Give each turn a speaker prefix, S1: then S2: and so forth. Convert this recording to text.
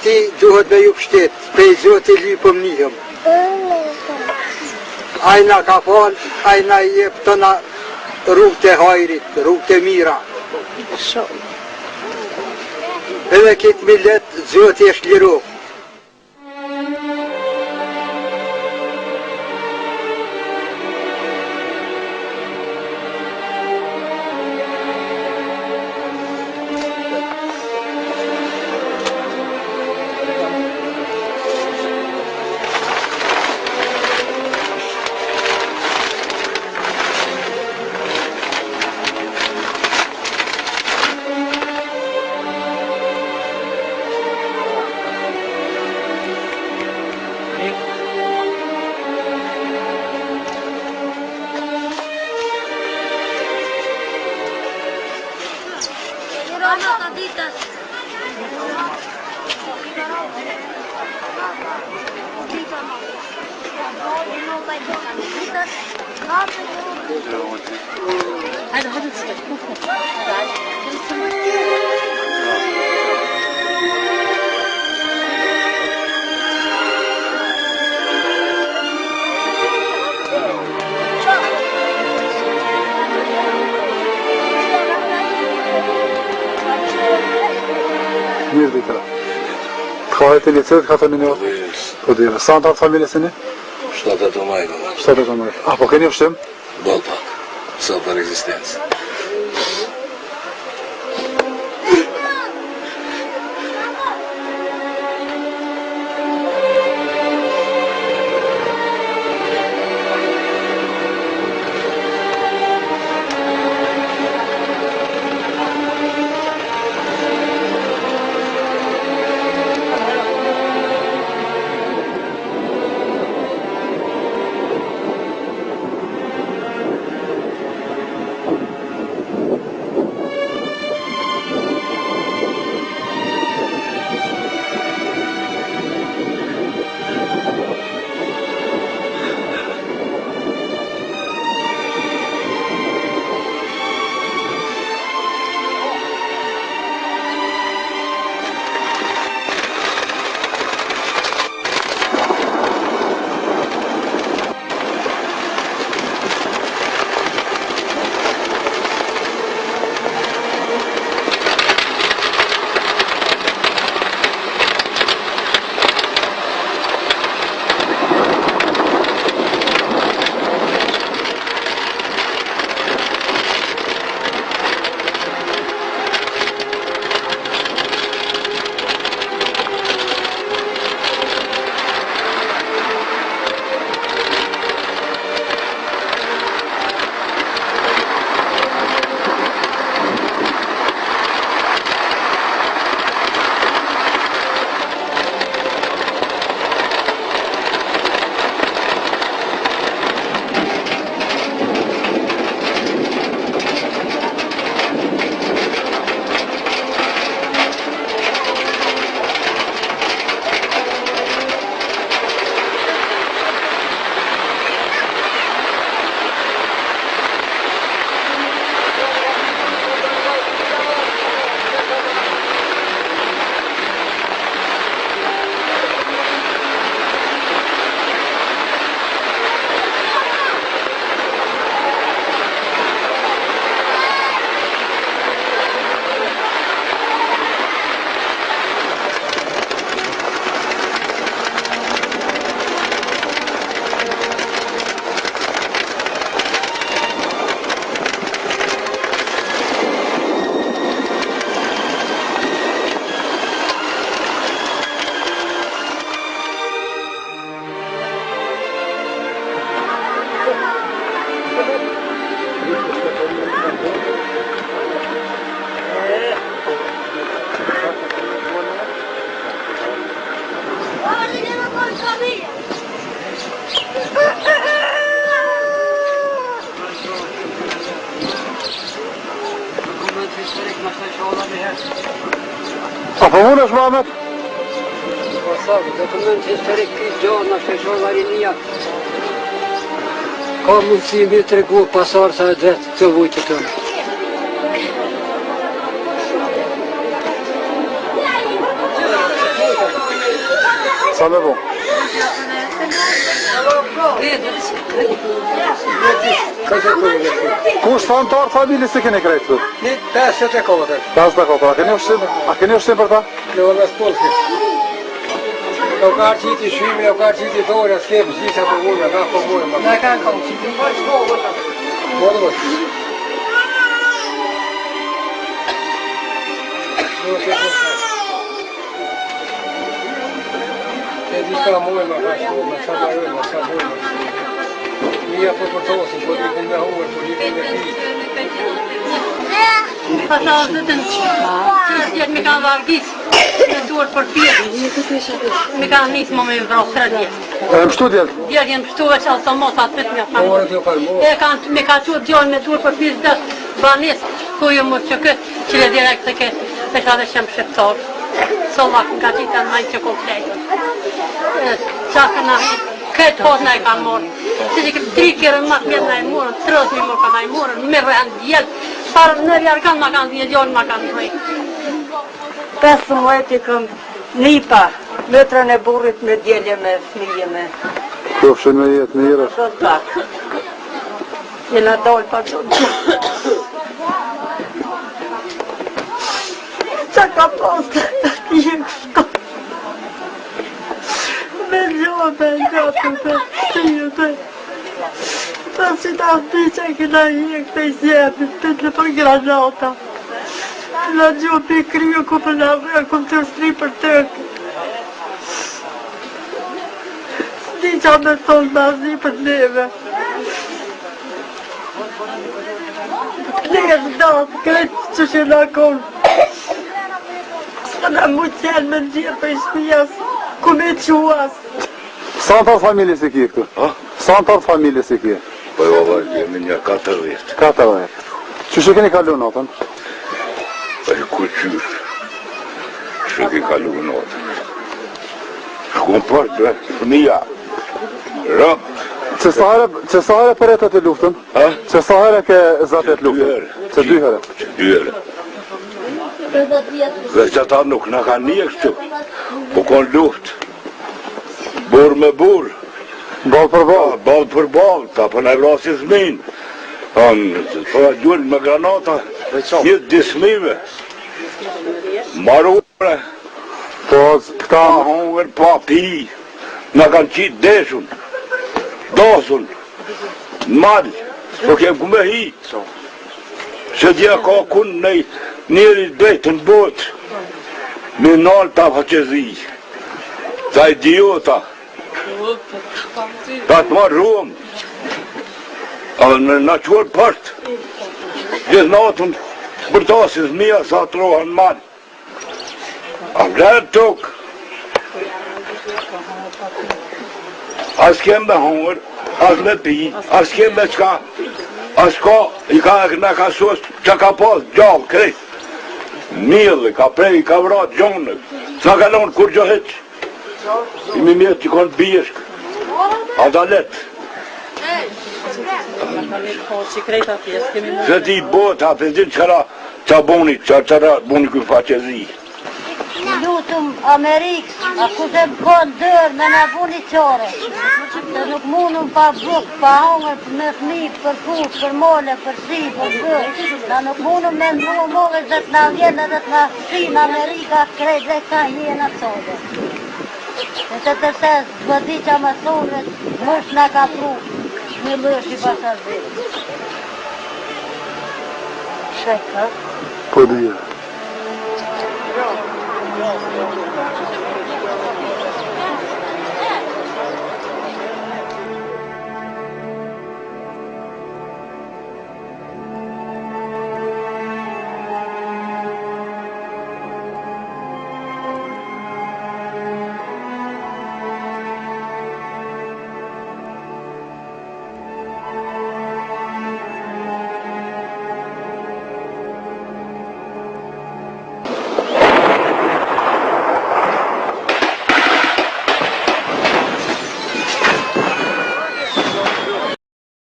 S1: Zoti duhet me ju pështet, prej Zoti lipëm njëm. Ajna ka falë, ajna I jep të na rrugët e hajrit, rrugët e mira. Edhe këtë millet, Zoti është liru.
S2: Mirë ditëra. Ka e të licet, ka të miniotë? Po dhe, sa në të familjes e një?
S3: 7 majtë.
S2: 7 majtë. A, po keni ushtim?
S3: Bol pak, sa për eksistencë.
S2: Apo unë është Mahmet?
S1: Po sa, dokument historik këtë gjohë në sheshollarinija. Ka mundësi mi të regu pasarë sa e dretë të vujtë të tënë.
S2: Sa me bo? Kush të antarë familje se keni krejtë të?
S1: Një 54.
S2: 54, a keni ushtim për ta?
S1: Në vëllës polke. Në ka qiti shvimi, në ka qiti thore, s'kem gjitha për vune, ka për vune. Në ka në kam qiti. Më dhe mështë. E di ka mojë më ka shku, më sa marojë, më sa bojë. Mija për përtosin, për rritin me huër, për rritin me pi.
S4: Pasha o zëtën, që me kanë vargis, me duar për pjetë. Me kanë njësë më me vrasë 3 djetë.
S2: E më shtu djetë?
S4: Djetë jenë pështu e që alë mos atë të mjë
S1: Orë të kalmo.
S4: Me ka qurë gjallë me duar për pjetë dhe banes, ku ju më që këtë, që le direkt të këtë, me ka dhe shemë shqiptarë. Sollak nga qitë në majtë që koktejtë. Qakë në këtë hot në e kanë morë. Se që këtë 3 kërë më mjetë në e morën, 30.000 më kanë e morën, me rëhen djelë. Parë në rjarë kanë më kanë dhjetë gjallë më kanë rëjtë.
S5: 15 këm nipa, mëtrën e burrit me djelje me fmije me.
S2: Kofshin me jetë mirë.
S5: Do të pak. Jena dollë pa do të. Qa ka postë, jenë shko. Me gjote, të shtijute. Ta si ta shti që këna jekë të i zjepit, të të për granata. La gjote i kryo ku për në vërë, ku të shtri për tëkë. Sdi qa me thonë në zi për neve. Neve datë, kretë që që në konë. Së në mu qenë me gjithë për shpijas, ku me quas.
S2: Sa antarë familje si kje këtu?
S3: Ha?
S2: Sa antarë familje si kje?
S3: Po jo, jemi një 40.
S2: 40. Që që keni kalu natën?
S3: Po e ku qysh? Që ke kalu natën? Shkon për të fëmija. Rëp.
S2: Që sa herë për etet e luftën?
S3: Ha?
S2: Që sa herë ke zatet luftën? Që 2 herë.
S3: Që 2 herë. Dhe që ta nuk në ka një kështu. Po kon luft. Burë me burë.
S2: Ball për ball.
S3: Ball për ball. Ta për në vrasi zmin. Po e gjullë me granata. Një dismive. Marure.
S2: Po këta
S3: Pa hongër, pa pi. Në kanë qitë deshun. Dosun. Malë. Po kem ku me hi. Se dje ka kun në njëri drejtë në botë. Me nalë ta faqezi. Ta idiota. Ta të marë ruëm. Në qërë përtë. Gjithë natën bërtasis mija sa të rohan malë. A vlerë tokë. As kem me hongër, as me pi, as kem me qka. As ka, i ka në ka sos që ka pas gjallë krejt. Mjëllë, ka prej, ka vrat gjonë. S'na ka lonë kur gjo heq. Imi mjetë që konë bjeshk. A da letë. Se ti botë, a përdin qëra qa boni, qëra boni këj faqezi.
S6: Lutëm Amerikës, a ku dhe më konë dërë me në buni qore. Se nuk mundëm pa bukë, pa hongër, me fmi, për fush, për mole, për shi, për bërë. Na nuk mundëm me ndru mole dhe të na vjenë dhe të na shi në Amerika krejt dhe ka jenë atësode. E të tërses, bëdi që më thonë, mësh në ka pru, me lësh i pasazit. Shekë,
S2: po dhja.